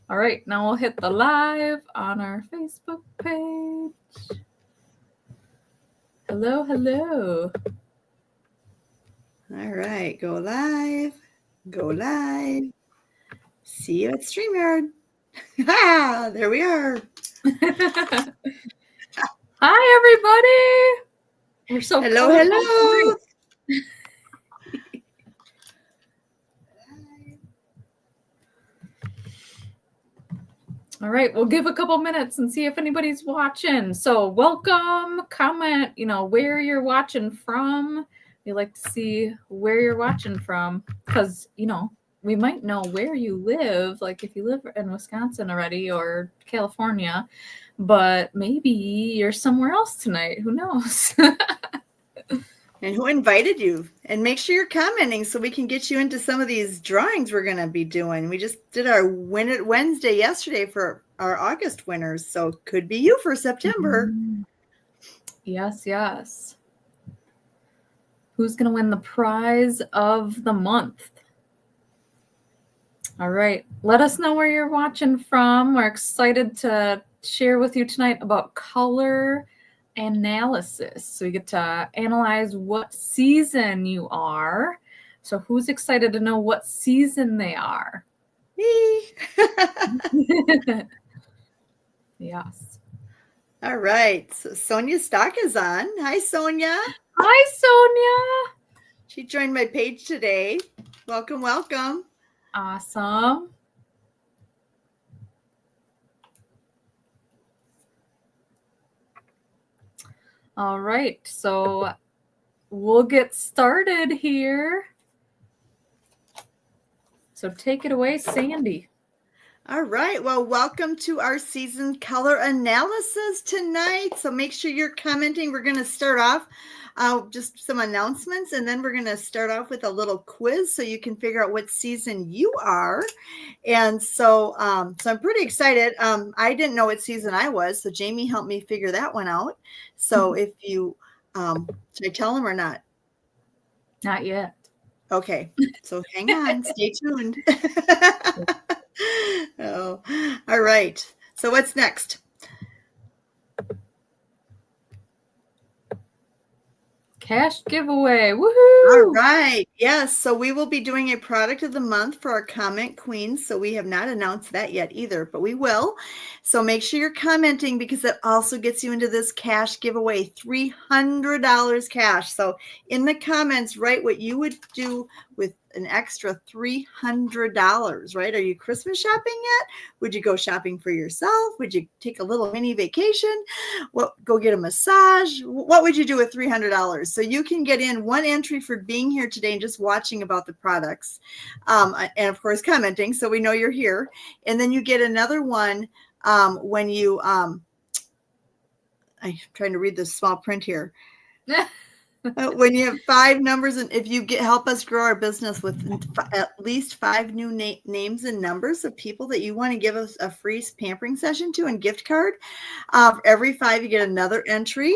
All right, now we'll hit the live on our Facebook page. Hello, hello. All right, go live. Go live. See you at StreamYard. There we are. Hi, everybody. We're so hello, colorful hello. All right, we'll give a couple minutes and see if anybody's watching. So welcome, comment, where you're watching from. We like to see where you're watching from because, we might know where you live, like if you live in Wisconsin already or California, but maybe you're somewhere else tonight. Who knows? And who invited you? And make sure you're commenting so we can get you into some of these drawings we're going to be doing. We just did our Win It Wednesday yesterday for our August winners. So could be you for September. Yes, yes. Who's going to win the prize of the month? All right. Let us know where you're watching from. We're excited to share with you tonight about color analysis. So you get to analyze what season you are. So who's excited to know what season they are? Me. Yes. All right. So Sonia Stock is on. Hi, Sonia. Hi, Sonia. She joined my page today. Welcome, welcome. Awesome. All right. So we'll get started here. So take it away, Sandy. All right. Well, welcome to our season color analysis tonight. So make sure you're commenting. We're going to start off just some announcements, and then we're going to start off with a little quiz so you can figure out what season you are. And so I'm pretty excited. I didn't know what season I was, so Jamie helped me figure that one out. So if you, should I tell them or not? Not yet. Okay. So hang on. Stay tuned. Oh, all right. So what's next? Cash giveaway. Woohoo! All right. Yes. So we will be doing a product of the month for our comment queens. So we have not announced that yet either, but we will. So make sure you're commenting because it also gets you into this cash giveaway, $300 cash. So in the comments, write what you would do with an extra $300, right? Are you Christmas shopping yet? Would you go shopping for yourself? Would you take a little mini vacation? Go get a massage? What would you do with $300? So you can get in one entry for being here today and just watching about the products, and of course commenting, so we know you're here. And then you get another one when you I'm trying to read this small print here. When you have 5 numbers, and if you help us grow our business with at least 5 new names and numbers of people that you want to give us a free pampering session to and gift card, every 5 you get another entry,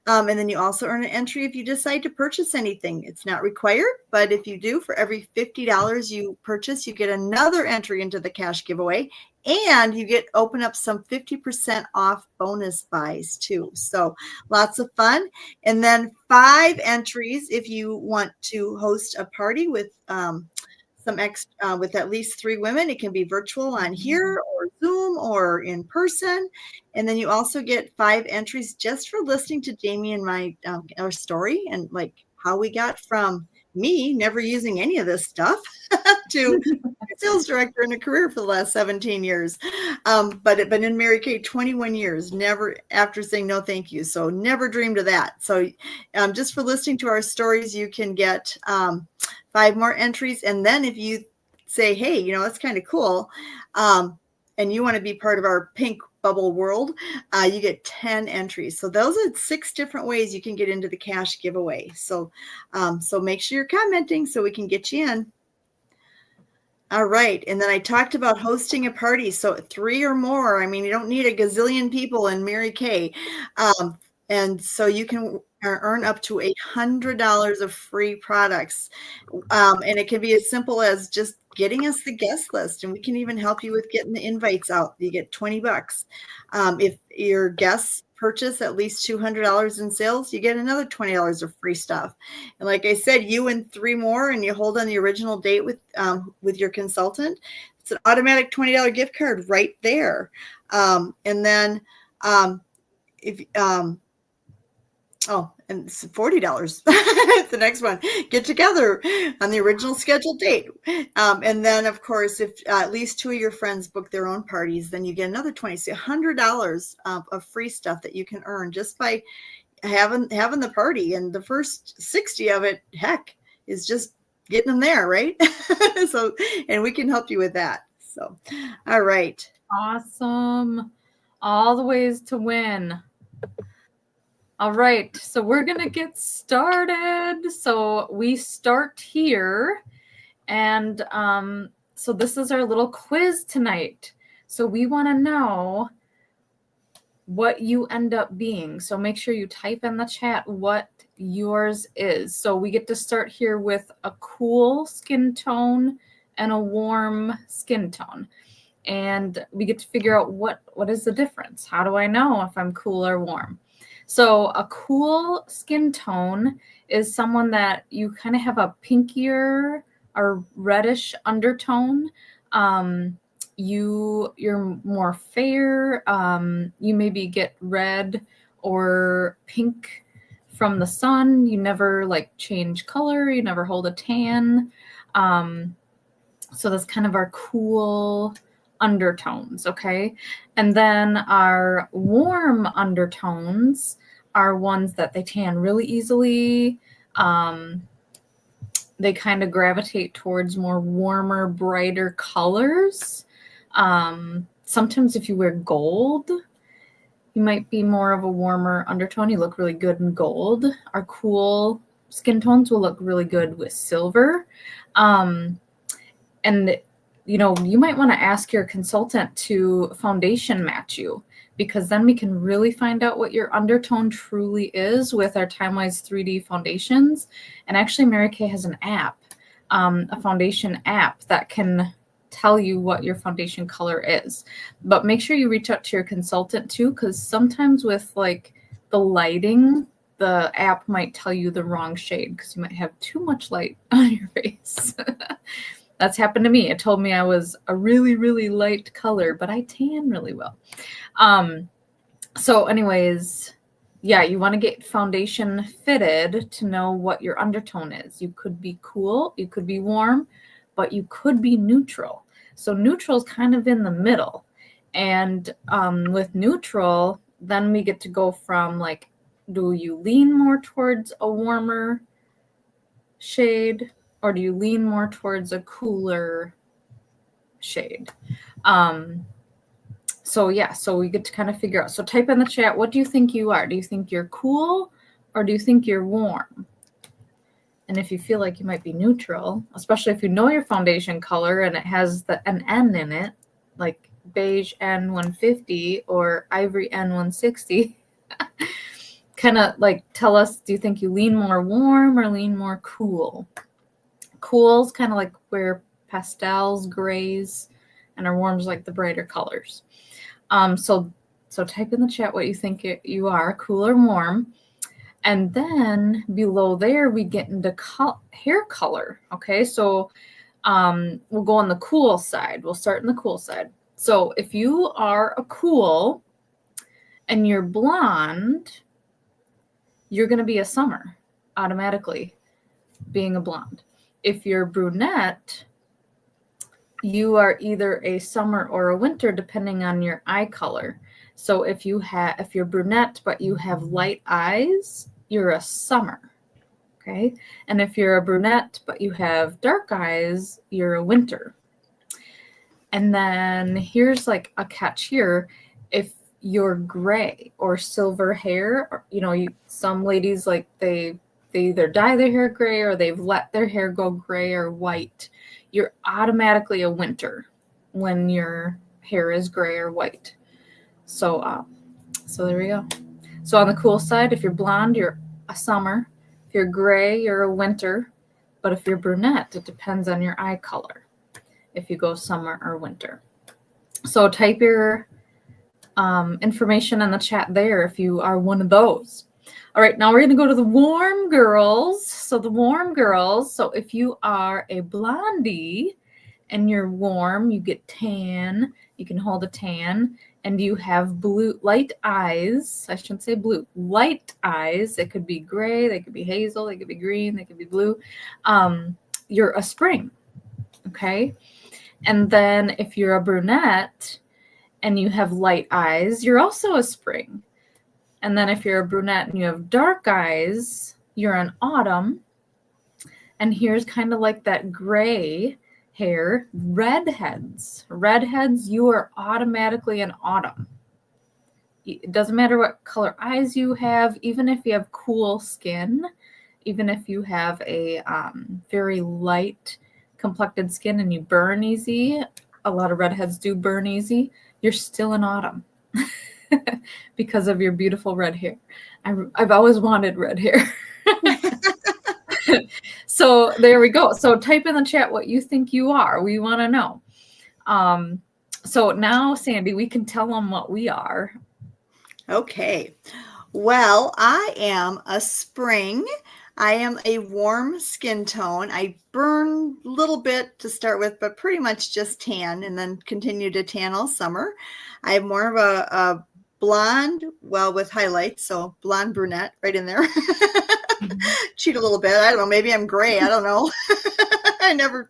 and then you also earn an entry if you decide to purchase anything. It's not required, but if you do, for every $50 you purchase, you get another entry into the cash giveaway. And you get open up some 50% off bonus buys too. So lots of fun. And then 5 entries if you want to host a party with with at least 3 women. It can be virtual on here or Zoom or in person. And then you also get 5 entries just for listening to Jamie and my our story and like how we got from me never using any of this stuff to sales director in a career for the last 17 years. But in Mary Kay 21 years, never after saying no thank you. So never dreamed of that. So just for listening to our stories, you can get 5 more entries. And then if you say, hey, that's kind of cool, and you want to be part of our pink bubble world, you get 10 entries. So those are 6 different ways you can get into the cash giveaway. So make sure you're commenting so we can get you in. All right. And then I talked about hosting a party. So 3 or more. I mean, you don't need a gazillion people in Mary Kay. And so you can earn up to $100 of free products. And it can be as simple as just getting us the guest list, and we can even help you with getting the invites out. You get $20. If your guests purchase at least $200 in sales, you get another $20 of free stuff. And like I said, you and 3 more, and you hold on the original date with your consultant, it's an automatic $20 gift card right there. And then if oh, and it's $40. The next one, get together on the original scheduled date. And then, of course, if at least 2 of your friends book their own parties, then you get another $20, so $100 of free stuff that you can earn just by having the party. And the first 60 of it, heck, is just getting them there, right? So, and we can help you with that. So, all right. Awesome. All the ways to win. All right, so we're going to get started. So we start here. And so this is our little quiz tonight. So we want to know what you end up being. So make sure you type in the chat what yours is. So we get to start here with a cool skin tone and a warm skin tone. And we get to figure out what is the difference. How do I know if I'm cool or warm? So a cool skin tone is someone that you kind of have a pinkier or reddish undertone. You're more fair. You maybe get red or pink from the sun. You never like change color. You never hold a tan. So that's kind of our cool undertones, okay? And then our warm undertones are ones that they tan really easily. They kind of gravitate towards more warmer, brighter colors. Sometimes if you wear gold, you might be more of a warmer undertone. You look really good in gold. Our cool skin tones will look really good with silver. And you know, you might want to ask your consultant to foundation match you, because then we can really find out what your undertone truly is with our TimeWise 3D foundations. And actually, Mary Kay has an app, a foundation app that can tell you what your foundation color is. But make sure you reach out to your consultant too, because sometimes with like the lighting, the app might tell you the wrong shade because you might have too much light on your face. That's happened to me. It told me I was a really, really light color, but I tan really well. So anyways, yeah, you want to get foundation fitted to know what your undertone is. You could be cool, you could be warm, but you could be neutral. So neutral is kind of in the middle. And with neutral, then we get to go from like, do you lean more towards a warmer shade, or do you lean more towards a cooler shade? So yeah, so we get to kind of figure out. So type in the chat, what do you think you are? Do you think you're cool, or do you think you're warm? And if you feel like you might be neutral, especially if you know your foundation color and it has an N in it, like beige N150 or ivory N160, kind of like tell us, do you think you lean more warm or lean more cool? Cool's kind of like where pastels, grays, and our warm's like the brighter colors. So type in the chat what you think you are, cool or warm. And then below there, we get into hair color. Okay, so we'll go on the cool side. We'll start in the cool side. So if you are a cool and you're blonde, you're going to be a summer automatically, being a blonde. If you're brunette, you are either a summer or a winter, depending on your eye color. So if you're brunette but you have light eyes, you're a summer. Okay. And if you're a brunette but you have dark eyes, you're a winter. And then here's like a catch here. If you're gray or silver hair, you know, some ladies, like they either dye their hair gray or they've let their hair go gray or white, you're automatically a winter when your hair is gray or white. So there we go. So on the cool side, if you're blonde, you're a summer. If you're gray, you're a winter. But if you're brunette, it depends on your eye color, if you go summer or winter. So type your information in the chat there if you are one of those. All right, now we're going to go to the warm girls. So the warm girls, so if you are a blondie and you're warm, you get tan, you can hold a tan, and you have blue, light eyes. I shouldn't say blue, light eyes. It could be gray, they could be hazel, they could be green, they could be blue. You're a spring, okay? And then if you're a brunette and you have light eyes, you're also a spring. And then if you're a brunette and you have dark eyes, you're an autumn. And here's kind of like that gray hair, redheads. Redheads, you are automatically an autumn. It doesn't matter what color eyes you have, even if you have cool skin, even if you have a very light complected skin and you burn easy, a lot of redheads do burn easy, you're still an autumn because of your beautiful red hair. I've always wanted red hair. So there we go. So type in the chat what you think you are. We want to know. So now, Sandy, we can tell them what we are. Okay. Well, I am a spring. I am a warm skin tone. I burn a little bit to start with, but pretty much just tan and then continue to tan all summer. I have more of a blonde, well, with highlights, so blonde brunette right in there. Cheat a little bit. I don't know. Maybe I'm gray. I don't know. I never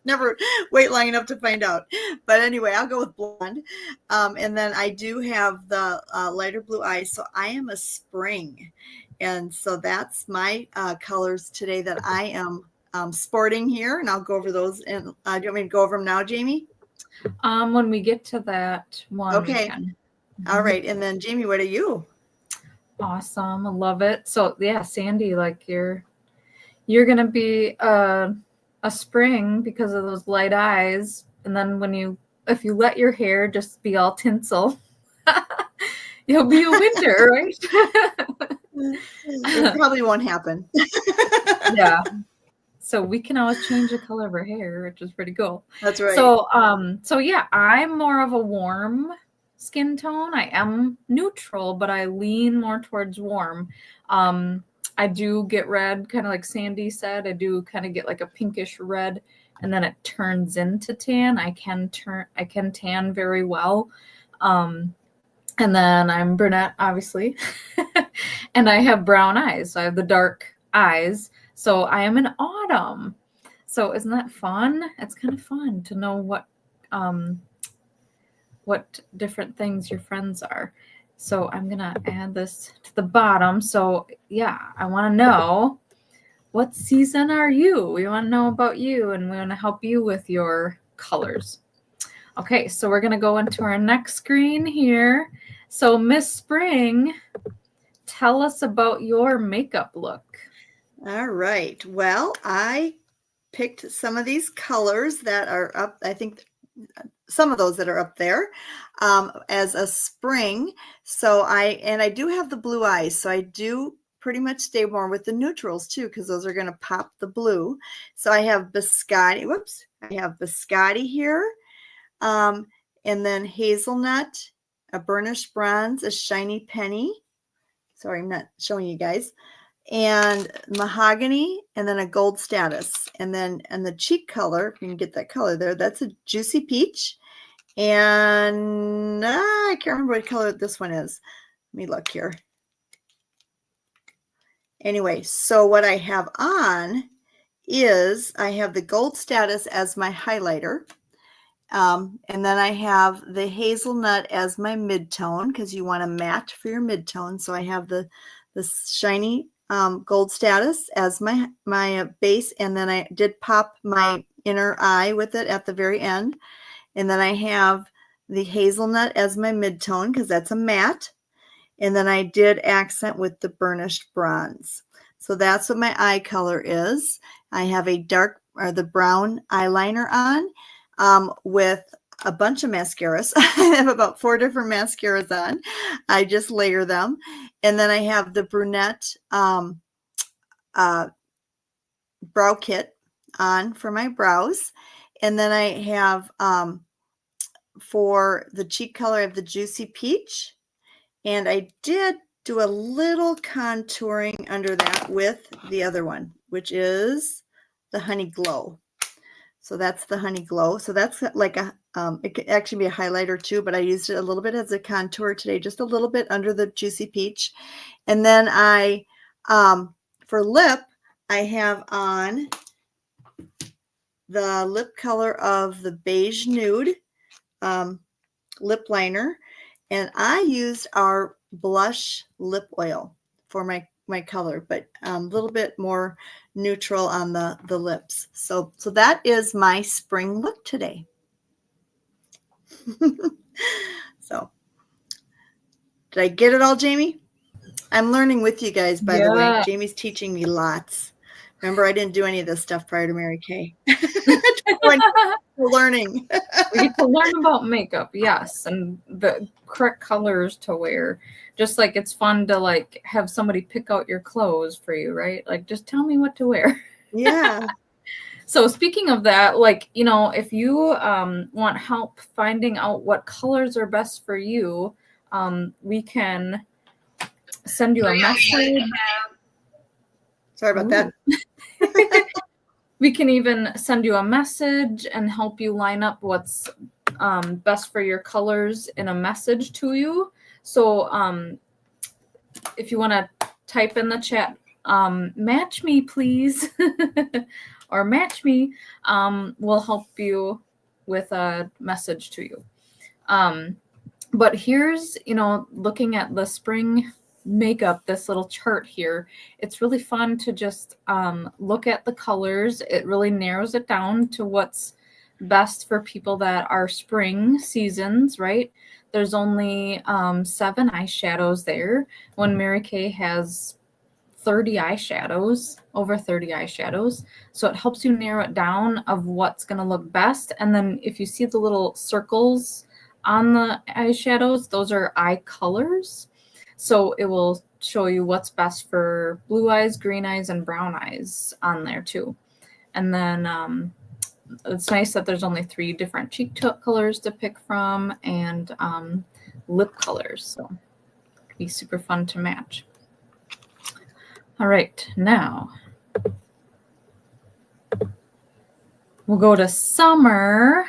wait long enough to find out. But anyway, I'll go with blonde. And then I do have the lighter blue eyes. So I am a spring. And so that's my colors today that I am sporting here. And I'll go over those. And do you want me to go over them now, Jamie? When we get to that one, okay. We can. All right. And then, Jamie, what are you? Awesome. I love it. So, yeah, Sandy, like you're going to be a spring because of those light eyes. And then if you let your hair just be all tinsel, you'll be a winter, right? It probably won't happen. Yeah. So we can always change the color of our hair, which is pretty cool. That's right. So yeah, I'm more of a warm skin tone. I am neutral, but I lean more towards warm. I do get red, kind of like Sandy said. I do kind of get like a pinkish red, and then it turns into tan. I can tan very well. And then I'm brunette, obviously. And I have brown eyes. So I have the dark eyes. So I am an autumn. So isn't that fun? It's kind of fun to know what different things your friends are. So I'm going to add this to the bottom. So yeah, I want to know, what season are you? We want to know about you, and we want to help you with your colors. Okay, so we're going to go into our next screen here. So Miss Spring, tell us about your makeup look. All right. Well, I picked some of these colors that are up. I think some of those that are up there as a spring. So I do have the blue eyes. So I do pretty much stay more with the neutrals too, because those are going to pop the blue. So I have biscotti. Whoops. I have biscotti here. And then hazelnut, a burnished bronze, a shiny penny. Sorry, I'm not showing you guys. And mahogany, and then a gold status. And then the cheek color, if you can get that color there, that's a juicy peach. And I can't remember what color this one is. Let me look here. Anyway, so what I have on is I have the gold status as my highlighter. And then I have the hazelnut as my midtone, because you want a matte for your midtone. So I have the shiny gold status as my base, and then I did pop my inner eye with it at the very end. And then I have the hazelnut as my midtone, because that's a matte. And then I did accent with the burnished bronze. So that's what my eye color is. I have a the brown eyeliner on with a bunch of mascaras. I have about 4 different mascaras on. I just layer them. And then I have the brunette brow kit on for my brows. And then I have for the cheek color, I have the Juicy Peach. And I did do a little contouring under that with the other one, which is the Honey Glow. So that's the Honey Glow. So that's like a, it could actually be a highlighter too, but I used it a little bit as a contour today, just a little bit under the Juicy Peach. And then I, for lip, I have on the lip color of the Beige Nude lip liner. And I used our blush lip oil for my color, but a little bit more neutral on the lips. So that is my spring look today. So did I get it all, Jamie? I'm learning with you guys, by the way. Jamie's teaching me lots. Remember, I didn't do any of this stuff prior to Mary Kay. Learning. We get to learn about makeup, yes, and the correct colors to wear. Just like it's fun to like have somebody pick out your clothes for you, right? Like, just tell me what to wear. Yeah. So speaking of that, like, you know, if you want help finding out what colors are best for you, we can send you a message. Sorry about that. We can even send you a message and help you line up what's best for your colors in a message to you. So if you want to type in the chat, match me, please, or match me, we'll help you with a message to you. But here's, you know, looking at the spring makeup, this little chart here, it's really fun to just look at the colors. It really narrows it down to what's best for people that are spring seasons, right? There's only 7 eyeshadows there when Mary Kay has 30 eyeshadows, over 30 eyeshadows. So it helps you narrow it down of what's going to look best. And then if you see the little circles on the eyeshadows, those are eye colors. So it will show you what's best for blue eyes, green eyes, and brown eyes on there too. And then it's nice that there's only 3 different cheek colors to pick from and lip colors. So it'll be super fun to match. All right, now we'll go to summer.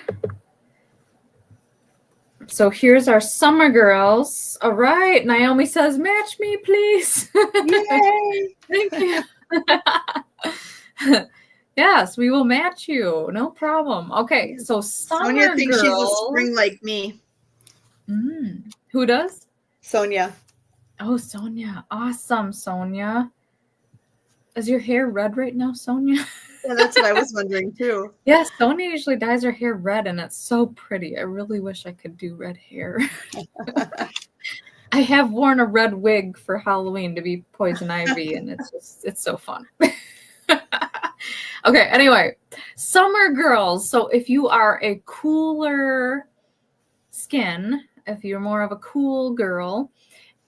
So here's our summer girls. All right, Naomi says, match me, please. Yay! Thank you. Yes, we will match you. No problem. Okay, so summer Sonia thinks girls. she's a spring like me. Who does? Sonia. Oh, Sonia. Awesome, Sonia. Is your hair red right now, Sonia? Yeah, that's what I was wondering too. Yes, Sonia usually dyes her hair red, and it's so pretty. I really wish I could do red hair. I have worn a red wig for Halloween to be Poison Ivy, and it's so fun. Okay, anyway, summer girls. So if you are a cooler skin, if you're more of a cool girl,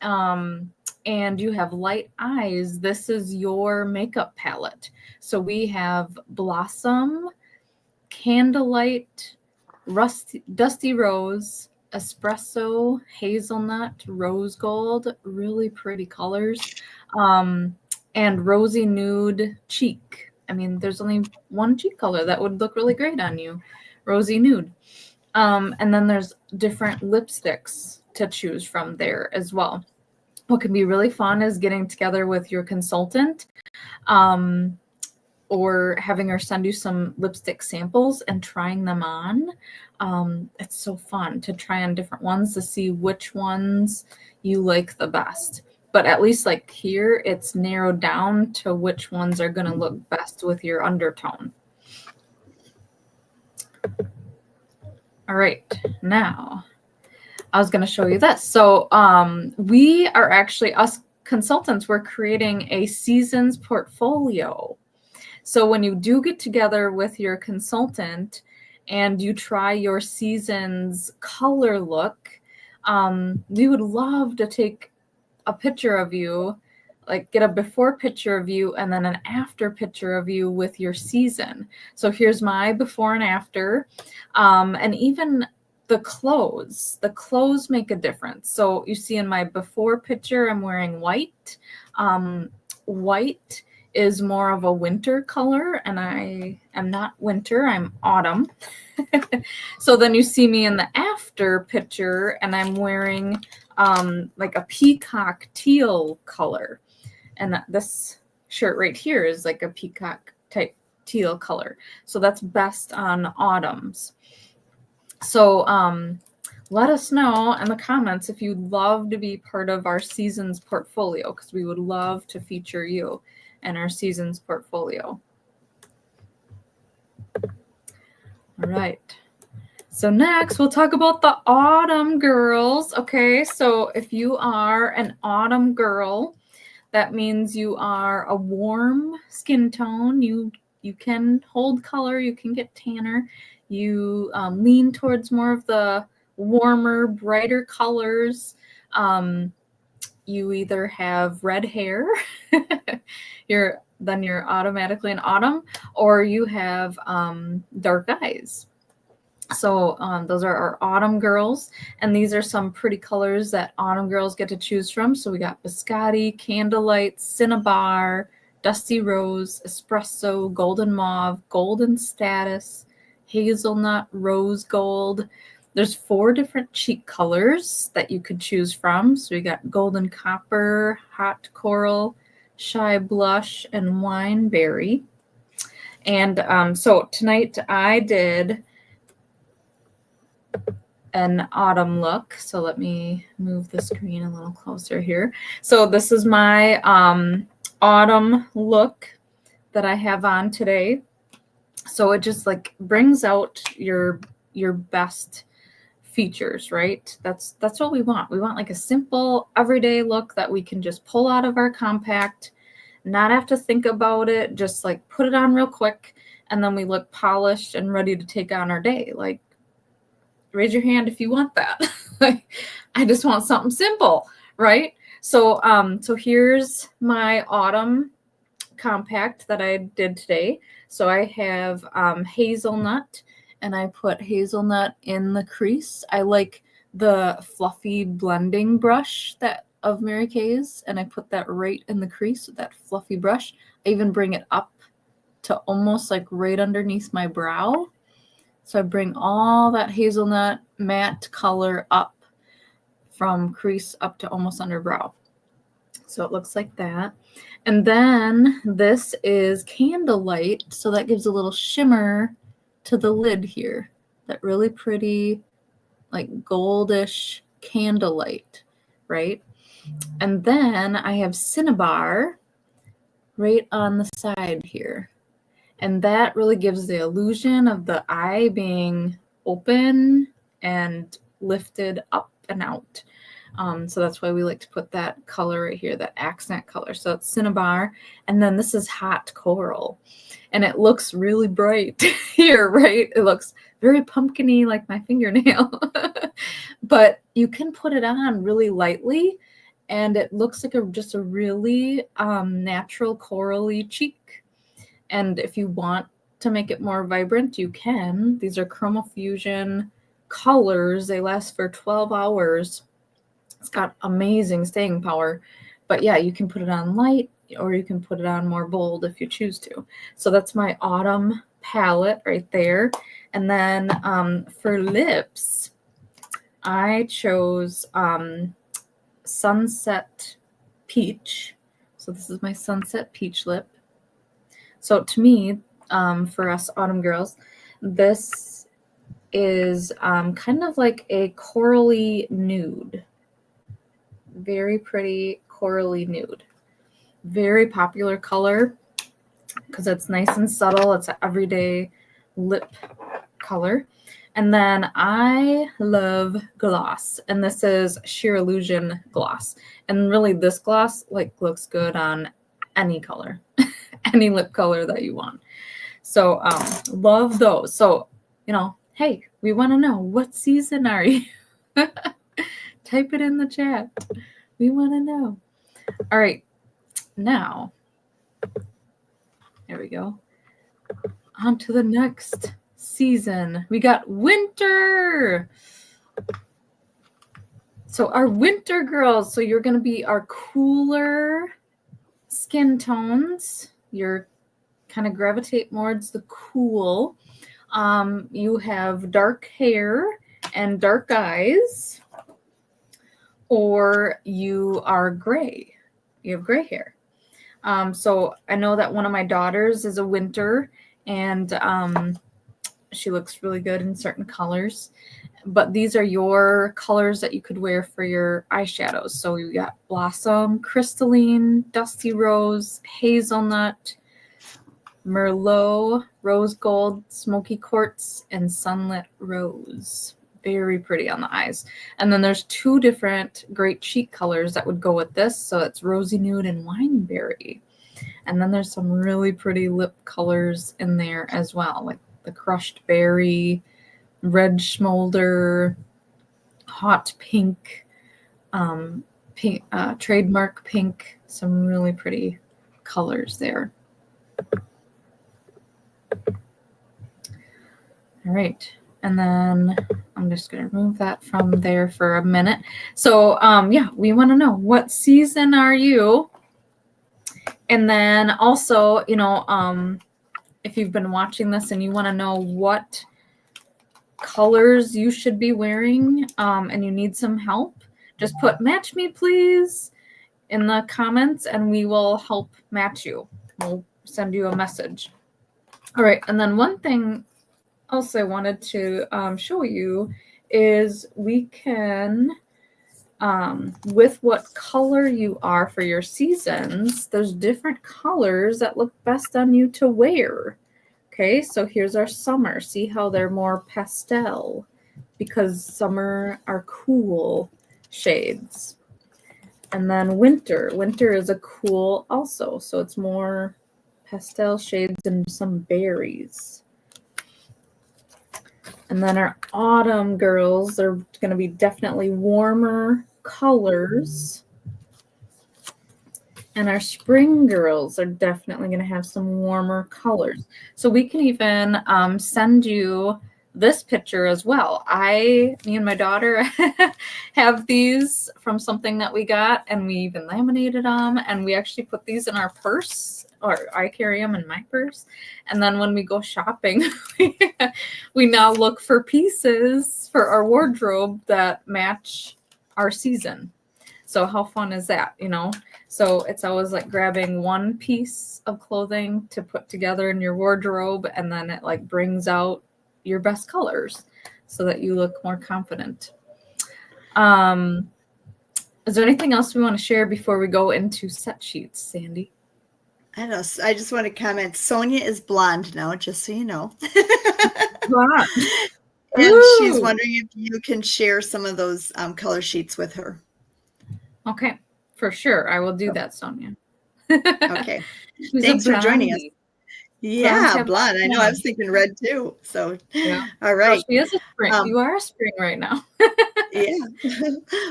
and you have light eyes, this is your makeup palette. So we have Blossom, Candlelight, Dusty Rose, Espresso, Hazelnut, Rose Gold, really pretty colors, and Rosy Nude Cheek. I mean, there's only one cheek color that would look really great on you, Rosy Nude. And then there's different lipsticks to choose from there as well. What can be really fun is getting together with your consultant or having her send you some lipstick samples and trying them on. It's so fun to try on different ones to see which ones you like the best. But at least like here, it's narrowed down to which ones are going to look best with your undertone. All right, now I was going to show you this. So we are actually, us consultants, we're creating a seasons portfolio. So when you do get together with your consultant and you try your season's color look, we would love to take a picture of you like get a before picture of you and then an after picture of you with your season. So here's my before and after. And even the clothes make a difference. So you see in my before picture, I'm wearing white. White is more of a winter color, and I am not winter, I'm autumn. So then you see me in the after picture, and I'm wearing like a peacock teal color. And this shirt right here is like a peacock type teal color. So that's best on autumns. So let us know in the comments if you'd love to be part of our seasons portfolio, because we would love to feature you in our seasons portfolio. All right. So next we'll talk about the autumn girls. Okay, so if you are an autumn girl, that means you are a warm skin tone. You can hold color, you can get tanner. You lean towards more of the warmer, brighter colors. You either have red hair, you're automatically an autumn, or you have dark eyes. So those are our autumn girls, and these are some pretty colors that autumn girls get to choose from. So we got biscotti, candlelight, cinnabar, dusty rose, espresso, golden mauve, golden status, hazelnut, rose gold. There's 4 different cheek colors that you could choose from. So we got golden copper, hot coral, shy blush, and wine berry. And so tonight I did an autumn look. So let me move the screen a little closer here. So this is my autumn look that I have on today. So it just like brings out your best features, right? That's what we want. We want like a simple everyday look that we can just pull out of our compact, not have to think about it, just like put it on real quick, and then we look polished and ready to take on our day. Like, raise your hand if you want that. I just want something simple, right? So so here's my autumn compact that I did today. So I have hazelnut, and I put hazelnut in the crease. I like the fluffy blending brush of Mary Kay's, and I put that right in the crease with that fluffy brush. I even bring it up to almost like right underneath my brow. So I bring all that hazelnut matte color up from crease up to almost under brow. So it looks like that. And then this is candlelight. So that gives a little shimmer to the lid here. That really pretty, like goldish candlelight, right? And then I have cinnabar right on the side here. And that really gives the illusion of the eye being open and lifted up and out. So that's why we like to put that color right here, that accent color. So it's cinnabar. And then this is hot coral. And it looks really bright here, right? It looks very pumpkin-y like my fingernail. But you can put it on really lightly, and it looks like just a really natural corally cheek. And if you want to make it more vibrant, you can. These are Chroma Fusion colors. They last for 12 hours. It's got amazing staying power. But yeah, you can put it on light, or you can put it on more bold if you choose to. So that's my autumn palette right there. And then for lips, I chose Sunset Peach. So this is my Sunset Peach lip. So to me, for us autumn girls, this is kind of like a corally nude. Very pretty corally nude. Very popular color because it's nice and subtle. It's an everyday lip color. And then I love gloss, and this is Sheer Illusion gloss. And really this gloss like looks good on any color, any lip color that you want. So love those. So, hey, we want to know, what season are you? Type it in the chat. We want to know. All right. now, there we go. On to the next season. We got winter. So our winter girls, so you're going to be our cooler skin tones. You're kind of gravitate more towards the cool. You have dark hair and dark eyes, or you are gray. You have gray hair. So I know that one of my daughters is a winter, and she looks really good in certain colors. But these are your colors that you could wear for your eyeshadows. So you got Blossom, Crystalline, Dusty Rose, Hazelnut, Merlot, Rose Gold, Smoky Quartz, and Sunlit Rose. Very pretty on the eyes. And then there's two different great cheek colors that would go with this. So it's Rosy Nude and Wineberry. And then there's some really pretty lip colors in there as well, like the Crushed Berry, Red Smolder, Hot Pink, Trademark Pink. Some really pretty colors there. All right. And then I'm just going to remove that from there for a minute. So, yeah, we want to know, what season are you? And then also, you know, if you've been watching this and you want to know what colors you should be wearing, and you need some help, just put "match me please" in the comments and we will help match you. We'll send you a message. All right. And then one thing else I wanted to show you is we can, with what color you are for your seasons, there's different colors that look best on you to wear. Okay, so here's our summer. See how they're more pastel, because summer are cool shades. And then winter. Winter is a cool also, so it's more pastel shades and some berries. And then our autumn girls are going to be definitely warmer colors. And our spring girls are definitely going to have some warmer colors. So we can even send you this picture as well. Me and my daughter have these from something that we got, and we even laminated them, and we actually put these in our purse, or I carry them in my purse. And then when we go shopping, we now look for pieces for our wardrobe that match our season. So how fun is that, you know? So it's always like grabbing one piece of clothing to put together in your wardrobe, and then it like brings out your best colors so that you look more confident. Is there anything else we want to share before we go into set sheets, Sandy? I don't know. I just want to comment. Sonia is blonde now, just so you know. Blonde. And she's wondering if you can share some of those color sheets with her. Okay, for sure. I will do that, Sonia. Okay. Thanks for joining us. Yeah, blonde. I know. I was thinking red too. So, yeah. All right. Well, she is a spring. You are a spring right now. Yeah.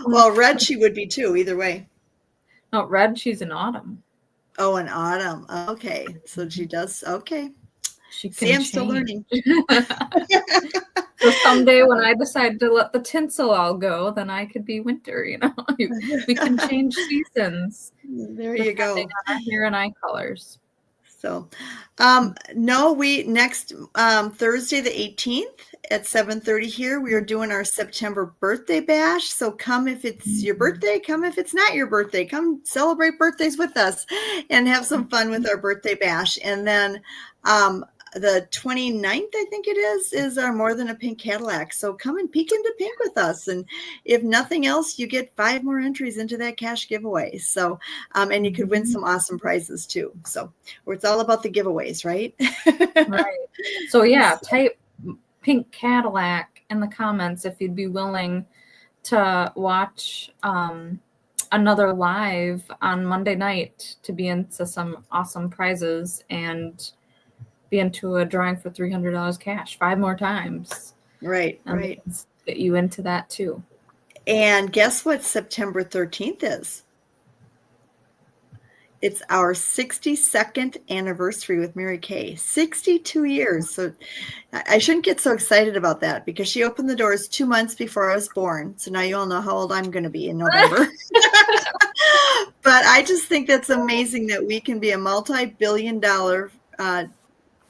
Well, red she would be too, either way. No, red, she's in autumn. Oh, in autumn. Okay. So she does. Okay. She can See, I'm still learning. So someday when I decide to let the tinsel all go, then I could be winter, you know. We can change seasons. There you go. On our hair and eye colors. So, no, we next Thursday the 18th at 7:30 here, we are doing our September birthday bash. So come if it's your birthday, come if it's not your birthday. Come celebrate birthdays with us and have some fun with our birthday bash. And then the 29th, I think it is our More Than a Pink Cadillac. So come and peek into pink with us. And if nothing else, you get 5 more entries into that cash giveaway. So, and you could win some awesome prizes too. So it's all about the giveaways, right? Right. So yeah, type Pink Cadillac in the comments if you'd be willing to watch another live on Monday night to be into some awesome prizes and be into a drawing for $300 cash 5 more times. Right, right. Get you into that too. And guess what September 13th is? It's our 62nd anniversary with Mary Kay. 62 years. So I shouldn't get so excited about that because she opened the doors 2 months before I was born. So now you all know how old I'm going to be in November. But I just think that's amazing that we can be a multi-billion-dollar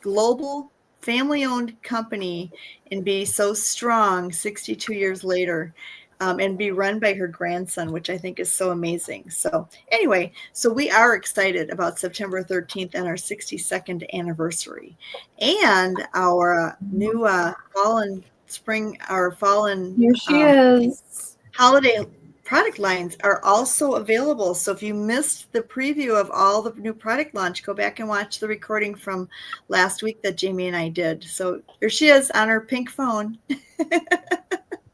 global family-owned company and be so strong 62 years later. And be run by her grandson, which I think is so amazing. So anyway, so we are excited about September 13th and our 62nd anniversary. And our new fall and spring, our fall and Here she is. holiday product lines are also available. So if you missed the preview of all the new product launch, go back and watch the recording from last week that Jamie and I did. So here she is on her pink phone.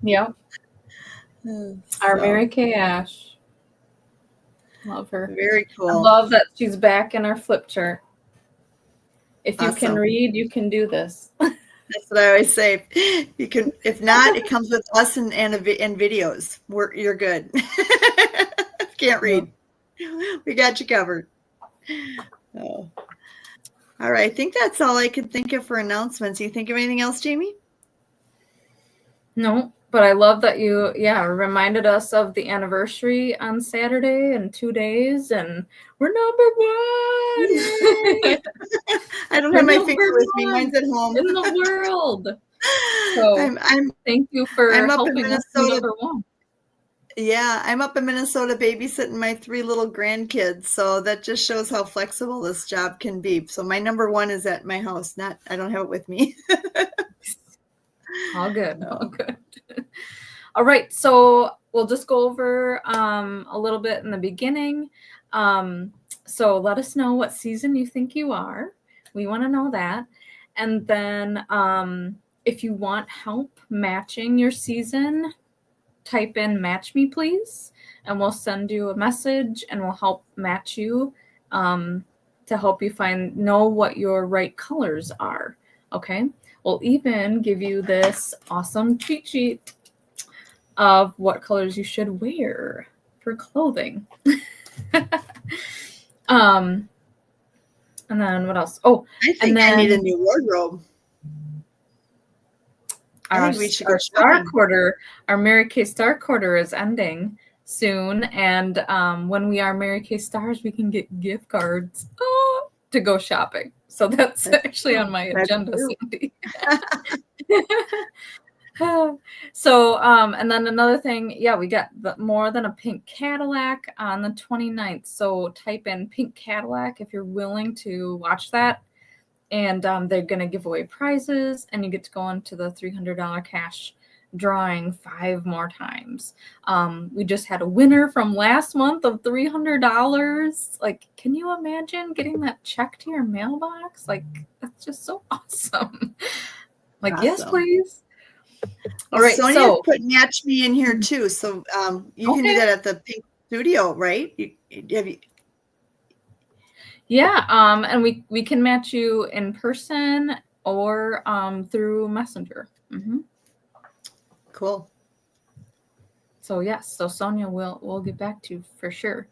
Yep. Our So, Mary Kay Ash. Love her. very cool. I love that she's back in our flip chart. If you can Awesome. read, you can do this. That's what I always say. You can, if not, it comes with us and videos. You're good. Can't read. We got you covered. Oh. All right. I think that's all I can think of for announcements. You think of anything else, Jamie? No, but I love that you, reminded us of the anniversary on Saturday in 2 days, and we're number one. I don't have my finger with me. Mine's at home. In the world. So thank you for helping us be number one. Yeah, I'm up in Minnesota babysitting my 3 little grandkids. So that just shows how flexible this job can be. So my number one is at my house. I don't have it with me. All good. All good. All right. So we'll just go over a little bit in the beginning. So let us know what season you think you are. We want to know that. And then if you want help matching your season, type in "match me, please," and we'll send you a message and we'll help match you to help you know what your right colors are. Okay. We'll even give you this awesome cheat sheet of what colors you should wear for clothing. And then what else? Oh, I think I need a new wardrobe. I think we should go Star Quarter. Our Mary Kay Star Quarter is ending soon, and when we are Mary Kay Stars, we can get gift cards to go shopping. So that's actually on my agenda, Cindy. So, and then another thing, we got more than a pink Cadillac on the 29th. So type in pink Cadillac if you're willing to watch that. And they're going to give away prizes, and you get to go into the $300 cash drawing 5 more times. We just had a winner from last month of $300. Like, can you imagine getting that check to your mailbox? Like, that's just so awesome. Like, awesome. Yes, please. All right, Sonia put Match Me in here too. So you can do that at the Pink Studio, right? Yeah, and we can match you in person or through Messenger. Mm-hmm. Cool. So yes, so Sonia will get back to you for sure.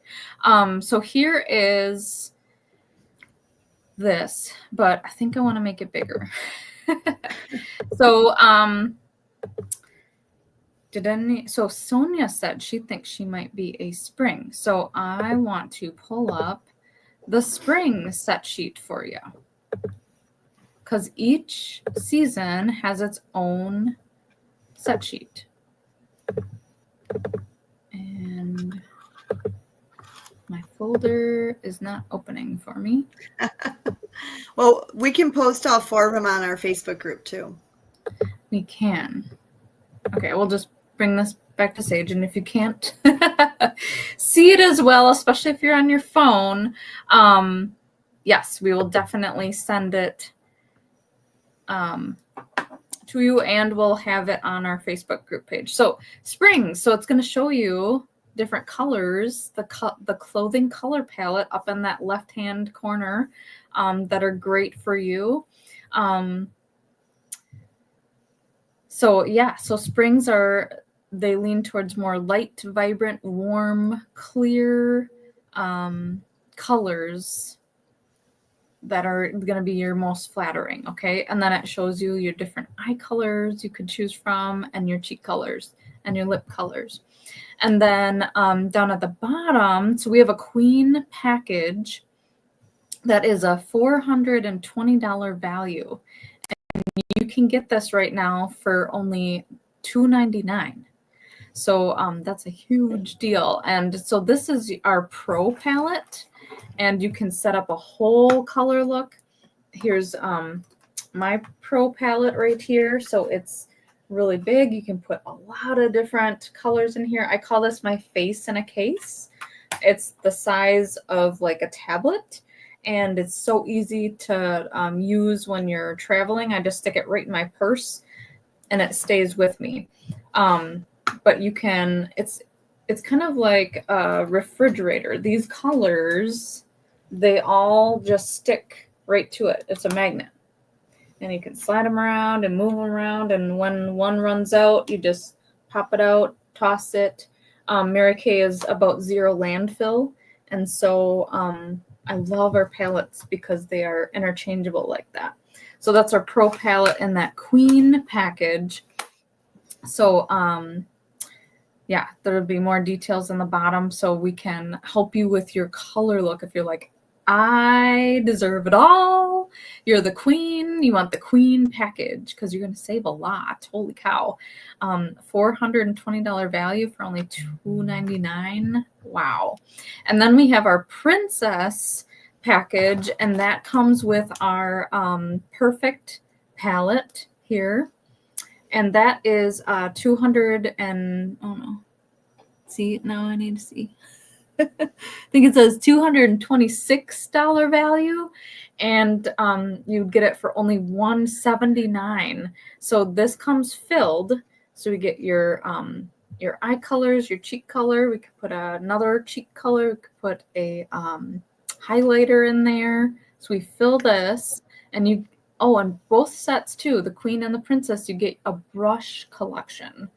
So here is this, but I think I want to make it bigger. So so Sonia said she thinks she might be a spring. So I want to pull up the spring set sheet for you, because each season has its own set sheet. And my folder is not opening for me. Well, we can post all 4 of them on our Facebook group too. We can. Okay, we'll just bring this back to Sage, and if you can't see it as well, especially if you're on your phone, yes, we will definitely send it to you, and we'll have it on our Facebook group page. So spring, so it's going to show you different colors, the clothing color palette up in that left-hand corner that are great for you. So springs they lean towards more light, vibrant, warm, clear colors that are going to be your most flattering, okay? And then it shows you your different eye colors you could choose from, and your cheek colors and your lip colors. And then down at the bottom, so we have a queen package that is a $420 value. And you can get this right now for only $299. So that's a huge deal. And so this is our Pro palette, and you can set up a whole color look. Here's my Pro palette right here. So it's really big. You can put a lot of different colors in here. I call this my face in a case. It's the size of like a tablet, and it's so easy to use when you're traveling. I just stick it right in my purse, and it stays with me. But you can, it's kind of like a refrigerator. These colors, they all just stick right to it. It's a magnet. And you can slide them around and move them around. And when one runs out, you just pop it out, toss it. Mary Kay is about zero landfill. And so I love our palettes because they are interchangeable like that. So that's our Pro palette in that queen package. So yeah, there'll be more details on the bottom so we can help you with your color look. If you're like, I deserve it all, you're the queen, you want the queen package because you're going to save a lot. Holy cow. $420 value for only $299. Wow. And then we have our princess package, and that comes with our perfect palette here. And that is 200 and, oh no, see, now I need to see. I think it says $226 value, and you'd get it for only $179. So this comes filled. So we get your eye colors, your cheek color. We could put another cheek color. We could put a highlighter in there. So we fill this, and you, oh, and both sets too, the queen and the princess, you get a brush collection.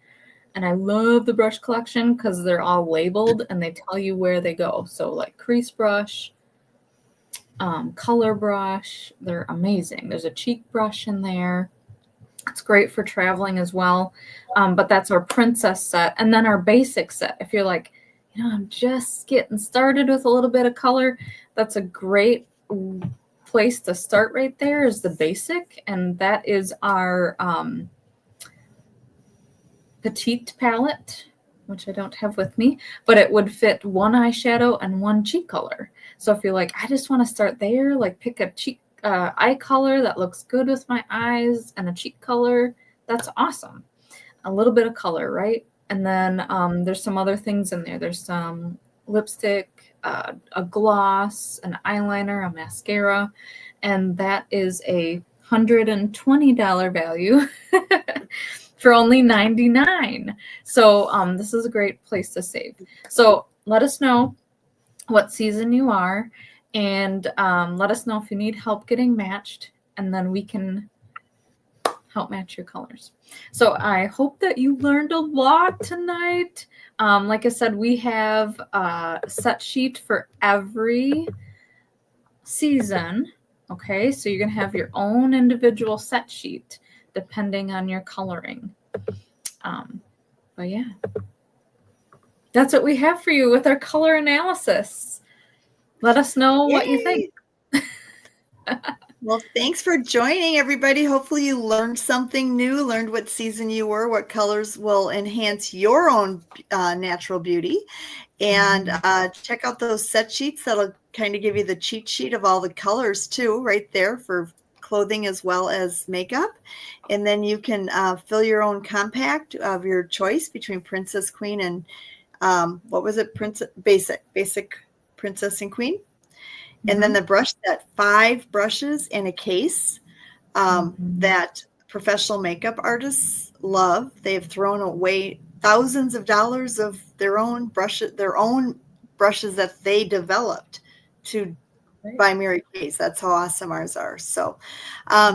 And I love the brush collection because they're all labeled and they tell you where they go. So like crease brush, color brush, they're amazing. There's a cheek brush in there. It's great for traveling as well. But that's our princess set. And then our basic set. If you're like, you know, I'm just getting started with a little bit of color, that's a great place to start right there is the basic. And that is our petite palette, which I don't have with me, but it would fit one eyeshadow and one cheek color. So if you're like, I just want to start there, like pick a cheek eye color that looks good with my eyes and a cheek color, that's awesome. A little bit of color, right? And then there's some other things in there. There's some lipstick, a gloss, an eyeliner, a mascara, and that is a $120 value for only $99. So this is a great place to save. So let us know what season you are, and let us know if you need help getting matched, and then we can help match your colors. So I hope that you learned a lot tonight. Like I said, we have a set sheet for every season. Okay, so you're going to have your own individual set sheet depending on your coloring. But yeah, that's what we have for you with our color analysis. Let us know what you think. Well, thanks for joining, everybody. Hopefully you learned something new, learned what season you were, what colors will enhance your own natural beauty. And check out those set sheets. That'll kind of give you the cheat sheet of all the colors too, right there for clothing as well as makeup. And then you can fill your own compact of your choice between Princess, Queen, and what was it? Basic Princess and Queen. And then the brush set, 5 brushes in a case that professional makeup artists love. They've thrown away thousands of dollars of their own brushes that they developed to by Mary Kay's. That's how awesome ours are. So,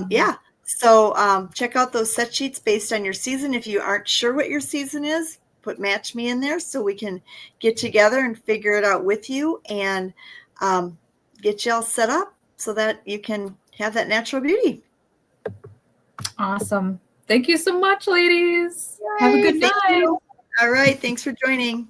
yeah. So check out those set sheets based on your season. If you aren't sure what your season is, put Match Me in there so we can get together and figure it out with you. And get you all set up so that you can have that natural beauty. Awesome. Thank you so much, ladies. Have a good Thank night. you. All right. Thanks for joining.